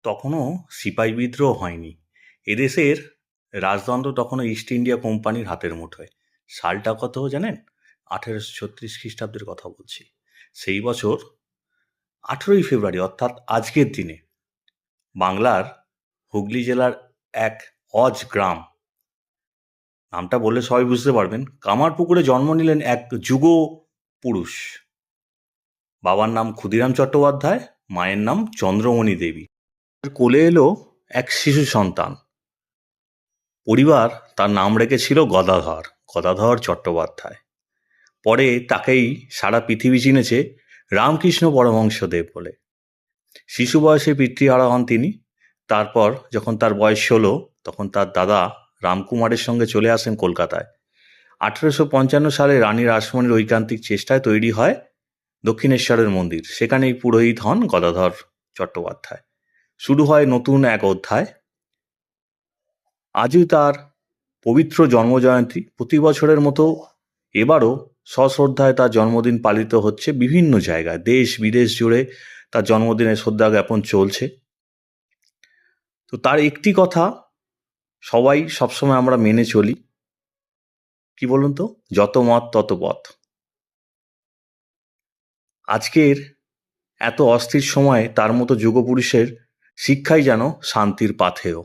তখনও সিপাহী বিদ্রোহ হয়নি। এদেশের রাজতন্ত্র তখনও ইস্ট ইন্ডিয়া কোম্পানির হাতের মুঠোয়। সালটা কত জানেন? 1836 খ্রিস্টাব্দের কথা বলছি। সেই বছর 18ই ফেব্রুয়ারি অর্থাৎ আজকের দিনে বাংলার হুগলি জেলার এক অজ গ্রাম, নামটা বললে সবাই বুঝতে পারবেন, কামারপুকুরে জন্ম নিলেন এক যুগ পুরুষ। বাবার নাম ক্ষুদিরাম চট্টোপাধ্যায়, মায়ের নাম চন্দ্রমণি দেবী। কোলে এলো এক শিশু সন্তান। পরিবার তার নাম রেখেছিল গদাধর, গদাধর চট্টোপাধ্যায়। পরে তাকেই সারা পৃথিবী চিনেছে রামকৃষ্ণ পরমহংসদেব বলে। শিশু বয়সে পিতৃহারা হন তিনি। তারপর যখন তার বয়স 16, তখন তার দাদা রামকুমারের সঙ্গে চলে আসেন কলকাতায়। 1855 সালে রানী রাসমণির ঐকান্তিক চেষ্টায় তৈরি হয় দক্ষিণেশ্বরের মন্দির। সেখানেই পুরোহিত হন গদাধর চট্টোপাধ্যায়। শুরু হয় নতুন এক অধ্যায়। আজই তার পবিত্র জন্মজয়ন্তী। প্রতি বছরের মতো এবারও সশ্রদ্ধায় তার জন্মদিন পালিত হচ্ছে বিভিন্ন জায়গায়, দেশ বিদেশ জুড়ে তার জন্মদিনের শ্রদ্ধা জ্ঞাপন চলছে। তো তার একটি কথা সবাই সবসময় আমরা মেনে চলি, কি বলুন তো? যত মত তত পথ। আজকের এত অস্থির সময়ে তার মতো যুগপুরুষের শিক্ষাই যেন শান্তির পাথেয়।